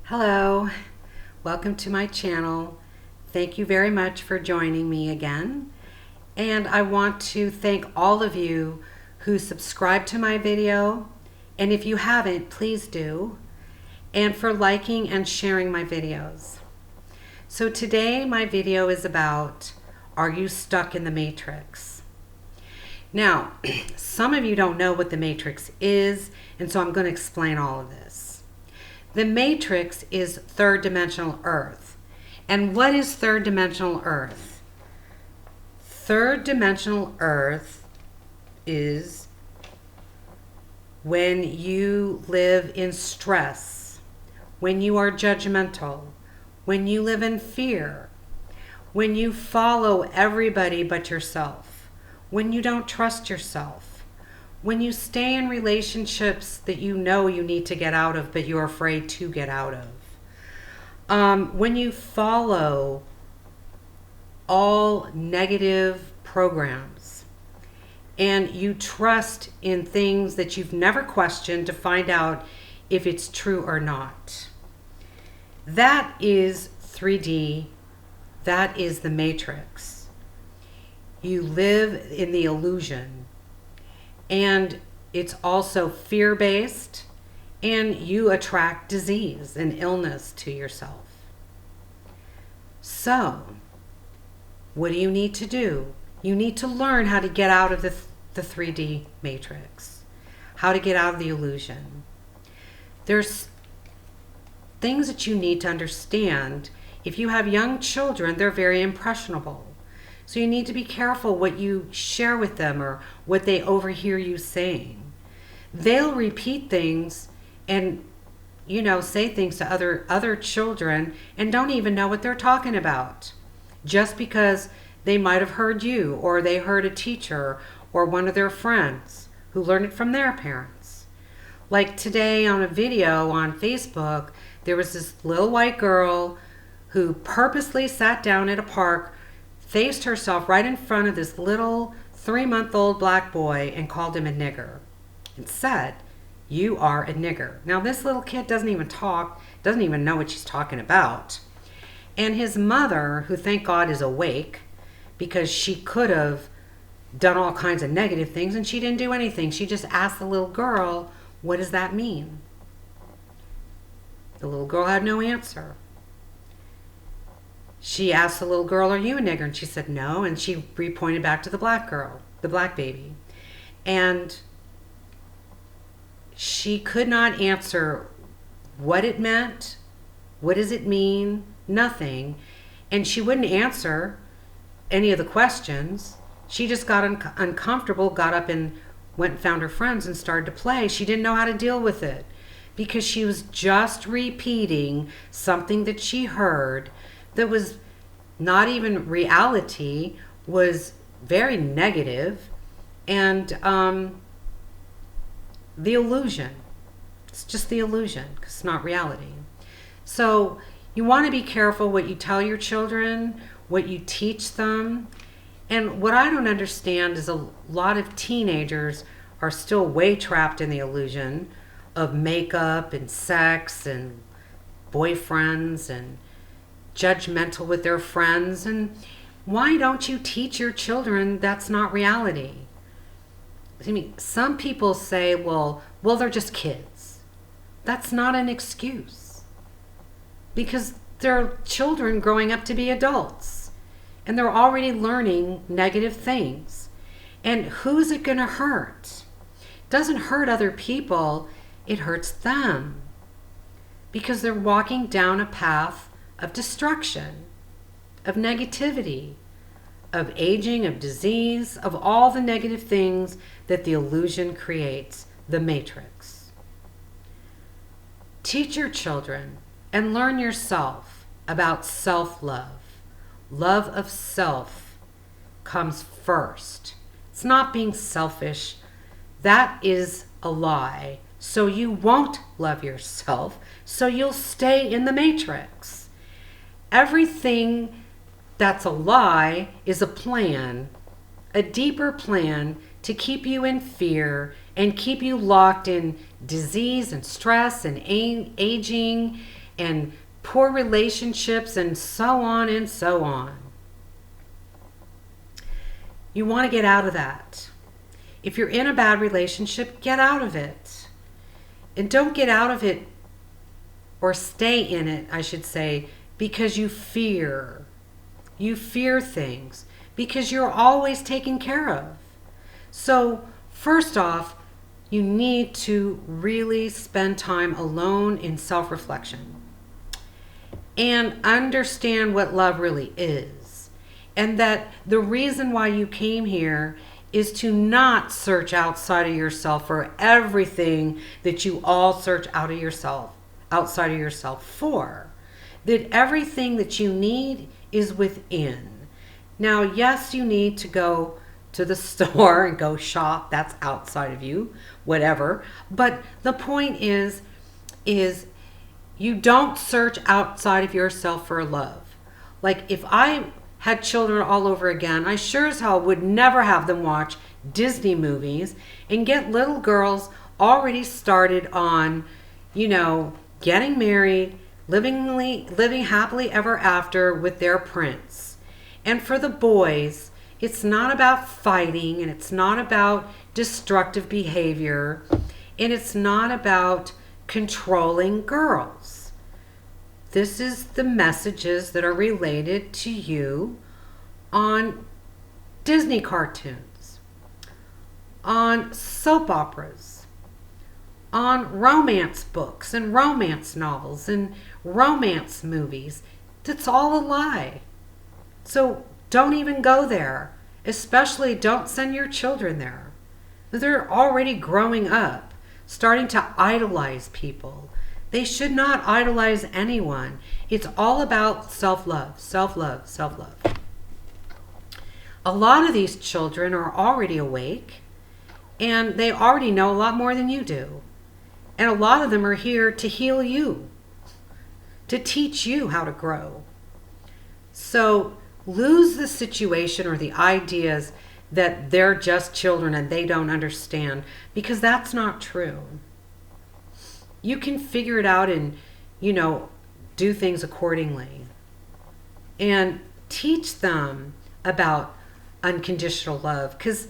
Hello, welcome to my channel. Thank you very much for joining me again. And I want to thank all of you who subscribe to my video. And if you haven't, please do. And for liking and sharing my videos. So today my video is about, are you stuck in the matrix? Now, some of you don't know what the matrix is, and so I'm going to explain all of this. The matrix is third dimensional Earth. And what is third dimensional Earth? Third dimensional Earth is when you live in stress, when you are judgmental, when you live in fear, when you follow everybody but yourself, when you don't trust yourself, when you stay in relationships that you know you need to get out of but you're afraid to get out of, when you follow all negative programs and you trust in things that you've never questioned to find out if it's true or not. That is 3D. That is the matrix. You live in the illusion. And it's also fear-based, and you attract disease and illness to yourself. So, what do you need to do? You need to learn how to get out of the 3D matrix, how to get out of the illusion. There's things that you need to understand. If you have young children, they're very impressionable. So you need to be careful what you share with them or what they overhear you saying. They'll repeat things and, say things to other children and don't even know what they're talking about. Just because they might have heard you, or they heard a teacher or one of their friends who learned it from their parents. Like today on a video on Facebook, there was this little white girl who purposely sat down at a park, faced herself right in front of this little 3-month-old black boy and called him a nigger and said, "You are a nigger." Now this little kid doesn't even talk, doesn't even know what she's talking about. And his mother, who thank God is awake, because she could have done all kinds of negative things and she didn't do anything. She just asked the little girl, "What does that mean?" The little girl had no answer. She asked the little girl, "Are you a nigger?" And she said no, and she pointed back to the black girl, the black baby. And she could not answer what it meant, what does it mean, nothing. And she wouldn't answer any of the questions. She just got uncomfortable, got up and went and found her friends and started to play. She didn't know how to deal with it because she was just repeating something that she heard that was not even reality, was very negative, and the illusion. It's just the illusion because it's not reality. So you want to be careful what you tell your children, what you teach them. And what I don't understand is a lot of teenagers are still way trapped in the illusion of makeup and sex and boyfriends and judgmental with their friends. And why don't you teach your children that's not reality? I mean, some people say, well, they're just kids. That's not an excuse, because they're children growing up to be adults and they're already learning negative things. And who's it going to hurt? It doesn't hurt other people, it hurts them, because they're walking down a path of destruction, of negativity, of aging, of disease, of all the negative things that the illusion creates, the matrix. Teach your children and learn yourself about self-love. Love of self comes first. It's not being selfish. That is a lie. So you won't love yourself, so you'll stay in the matrix. Everything that's a lie is a plan, a deeper plan to keep you in fear and keep you locked in disease and stress and aging and poor relationships and so on and so on. You want to get out of that. If you're in a bad relationship, get out of it. And don't get out of it, or stay in it, I should say, because you fear. You fear things because you're always taken care of. So first off, you need to really spend time alone in self-reflection and understand what love really is. And that the reason why you came here is to not search outside of yourself for everything that you all search outside of yourself for. That everything that you need is within. Now, yes, you need to go to the store and go shop. That's outside of you, whatever. But the point is you don't search outside of yourself for love. Like, if I had children all over again, I sure as hell would never have them watch Disney movies and get little girls already started on, getting married, living happily ever after with their prince. And for the boys, it's not about fighting, and it's not about destructive behavior, and it's not about controlling girls. This is the messages that are related to you on Disney cartoons, on soap operas, on romance books and romance novels and romance movies. That's all a lie. So don't even go there. Especially don't send your children there. They're already growing up, starting to idolize people. They should not idolize anyone. It's all about self-love, self-love, self-love. A lot of these children are already awake, and they already know a lot more than you do. And a lot of them are here to heal you, to teach you how to grow. So lose the situation or the ideas that they're just children and they don't understand, because that's not true. You can figure it out and, do things accordingly. And teach them about unconditional love, because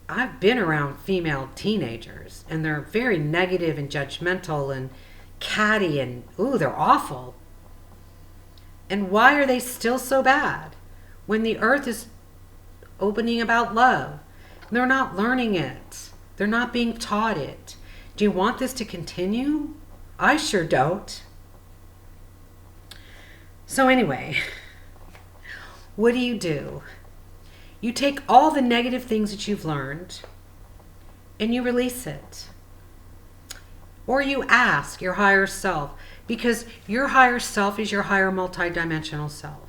I've been around female teenagers and they're very negative and judgmental and catty and, they're awful. And why are they still so bad when the earth is opening about love? They're not learning it. They're not being taught it. Do you want this to continue? I sure don't. So anyway, what do? You take all the negative things that you've learned and you release it. Or you ask your higher self, because your higher self is your higher multidimensional self.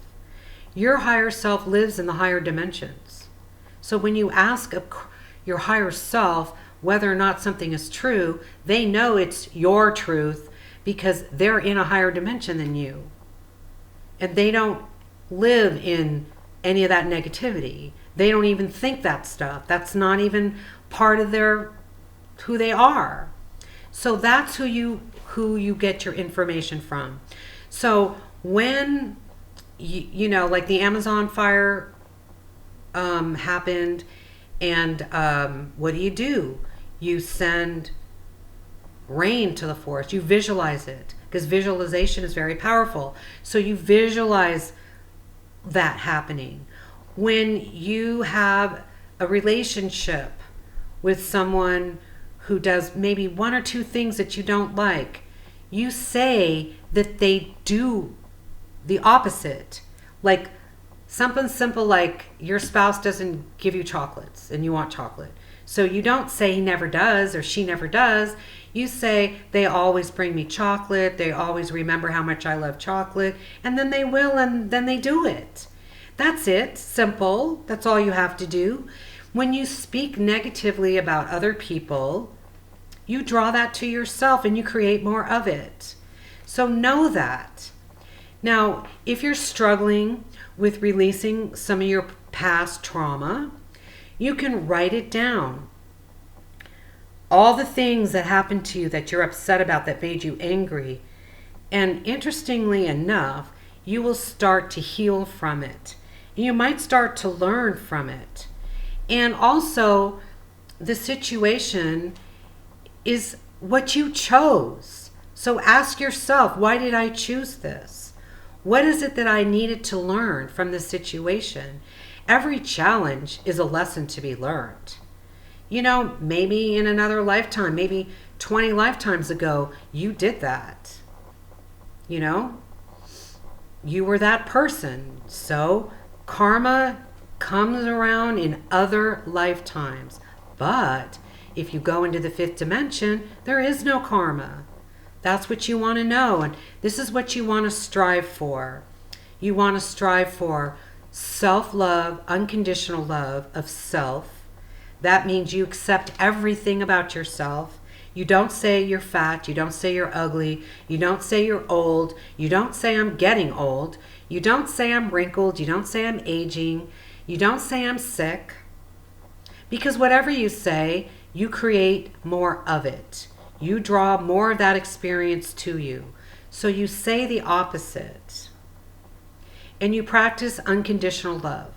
Your higher self lives in the higher dimensions. So when you ask your higher self whether or not something is true, they know it's your truth because they're in a higher dimension than you. And they don't live in any of that negativity. They don't even think that stuff. That's not even part of who they are. So that's who you get your information from. So when like the Amazon fire happened, and what do? You send rain to the forest. You visualize it, because visualization is very powerful. So you visualize that happening. When you have a relationship with someone who does maybe one or two things that you don't like, you say that they do the opposite. Like something simple like your spouse doesn't give you chocolates and you want chocolate. So you don't say he never does or she never does. You say they always bring me chocolate. They always remember how much I love chocolate. And then they will, and then they do it. That's it. Simple. That's all you have to do. When you speak negatively about other people, you draw that to yourself and you create more of it. So know that. Now, if you're struggling with releasing some of your past trauma, you can write it down. All the things that happened to you that you're upset about, that made you angry, And interestingly enough, you will start to heal from it. You might start to learn from it. And also, the situation is what you chose. So ask yourself, why did I choose this? What is it that I needed to learn from this situation? Every challenge is a lesson to be learned. You know, maybe in another lifetime, maybe 20 lifetimes ago, you did that. You know, you were that person. So karma comes around in other lifetimes. But if you go into the fifth dimension, there is no karma. That's what you want to know. And this is what you want to strive for. You want to strive for self-love, unconditional love of self. That means you accept everything about yourself. You don't say you're fat. You don't say you're ugly. You don't say you're old. You don't say I'm getting old. You don't say I'm wrinkled. You don't say I'm aging. You don't say I'm sick. Because whatever you say, you create more of it. You draw more of that experience to you. So you say the opposite. And you practice unconditional love.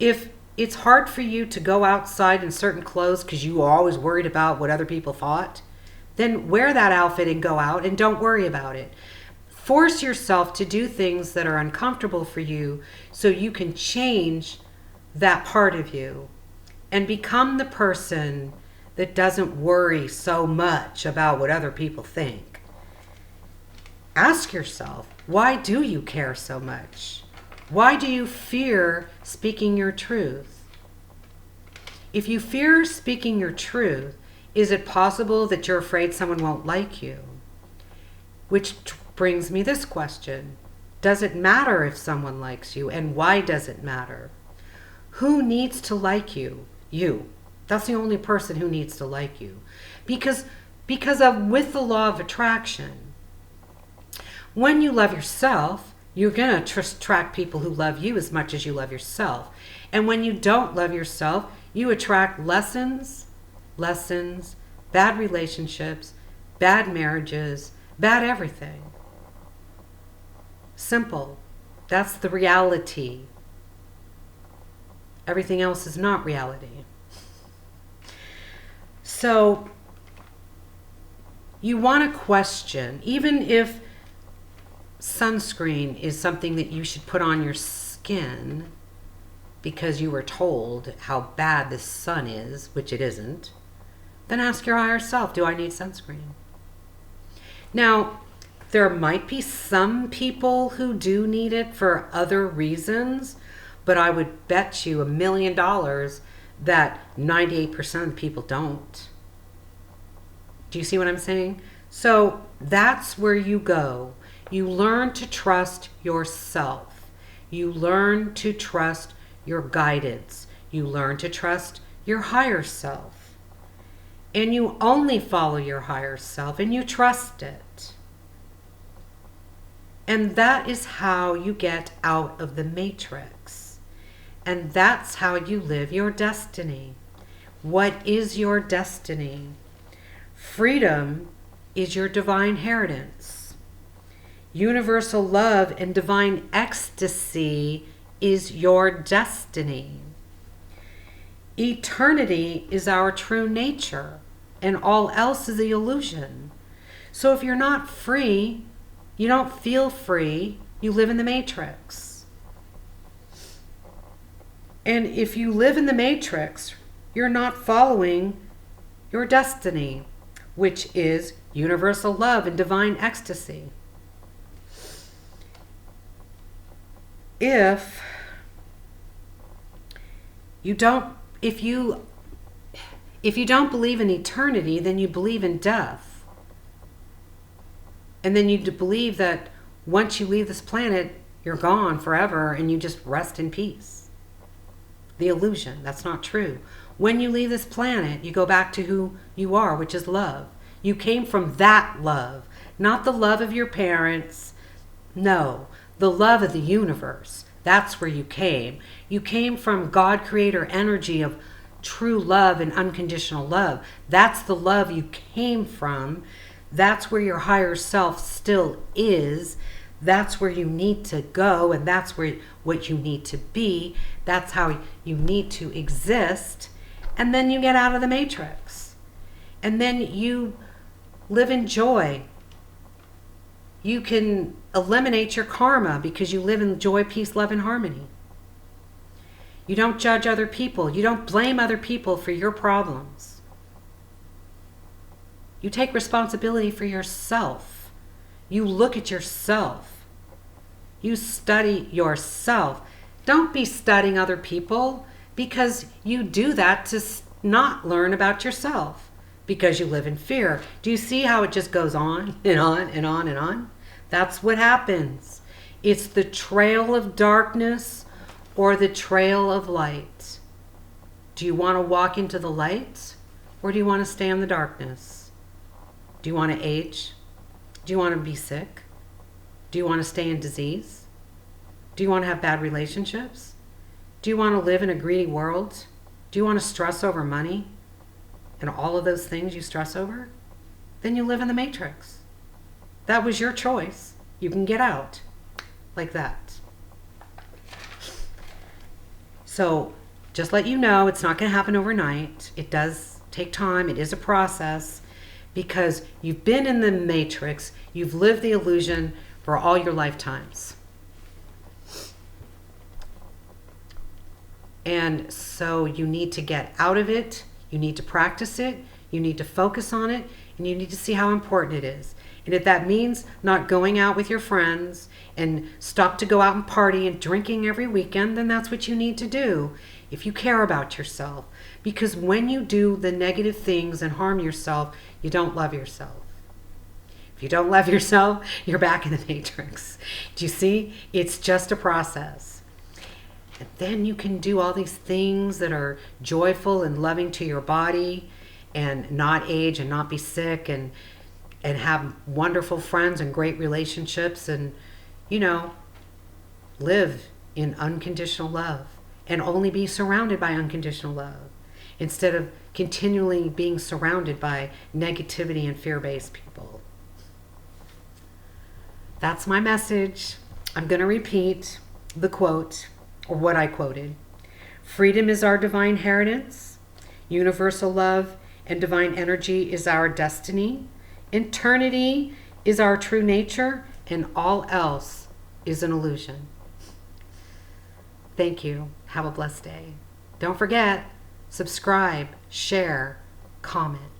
If it's hard for you to go outside in certain clothes because you are always worried about what other people thought, then wear that outfit and go out and don't worry about it. Force yourself to do things that are uncomfortable for you so you can change that part of you and become the person that doesn't worry so much about what other people think. Ask yourself, why do you care so much? Why do you fear speaking your truth? If you fear speaking your truth, is it possible that you're afraid someone won't like you? Which brings me this question. Does it matter if someone likes you, and why does it matter? Who needs to like you? You. That's the only person who needs to like you. Because of with the law of attraction, when you love yourself, you're going to attract people who love you as much as you love yourself. And when you don't love yourself, you attract lessons, bad relationships, bad marriages, bad everything. Simple. That's the reality. Everything else is not reality. So you want to question, even if sunscreen is something that you should put on your skin because you were told how bad the sun is, which it isn't, then ask your higher self, do I need sunscreen? Now, there might be some people who do need it for other reasons, but I would bet you $1 million that 98% of people don't. Do you see what I'm saying? So that's where you go. You learn to trust yourself. You learn to trust your guidance. You learn to trust your higher self. And you only follow your higher self and you trust it. And that is how you get out of the matrix. And that's how you live your destiny. What is your destiny? Freedom is your divine inheritance. Universal love and divine ecstasy is your destiny. Eternity is our true nature, and all else is the illusion. So if you're not free, you don't feel free, you live in the matrix. And if you live in the matrix, you're not following your destiny, which is universal love and divine ecstasy. If you don't believe in eternity, then you believe in death. And then you believe that once you leave this planet, you're gone forever and you just rest in peace. The illusion, that's not true. When you leave this planet, you go back to who you are, which is love. You came from that love, not the love of your parents. No, the love of the universe. That's where you came. You came from God creator energy of true love and unconditional love. That's the love you came from. That's where your higher self still is. That's where you need to go, and that's where what you need to be. That's how you need to exist. And then you get out of the matrix. And then you live in joy. You can eliminate your karma because you live in joy, peace, love, and harmony. You don't judge other people. You don't blame other people for your problems. You take responsibility for yourself. You look at yourself. You study yourself. Don't be studying other people, because you do that to not learn about yourself, because you live in fear. Do you see how it just goes on and on and on and on? That's what happens. It's the trail of darkness or the trail of light. Do you want to walk into the light, or do you want to stay in the darkness? Do you want to age? Do you want to be sick? Do you want to stay in disease? Do you want to have bad relationships? Do you want to live in a greedy world? Do you want to stress over money and all of those things you stress over? Then you live in the matrix. That was your choice. You can get out like that. So just let you know, it's not going to happen overnight. It does take time. It is a process, because you've been in the matrix. You've lived the illusion for all your lifetimes. And so you need to get out of it. You need to practice it. You need to focus on it. And you need to see how important it is. And if that means not going out with your friends and stop to go out and party and drinking every weekend, then that's what you need to do if you care about yourself. Because when you do the negative things and harm yourself, you don't love yourself. If you don't love yourself, you're back in the matrix. Do you see? It's just a process. And then you can do all these things that are joyful and loving to your body, and not age and not be sick, and have wonderful friends and great relationships, and, live in unconditional love and only be surrounded by unconditional love, instead of continually being surrounded by negativity and fear-based people. That's my message. I'm going to repeat the quote, or what I quoted. Freedom is our divine inheritance. Universal love and divine energy is our destiny. Eternity is our true nature, and all else is an illusion. Thank you. Have a blessed day. Don't forget, subscribe, share, comment.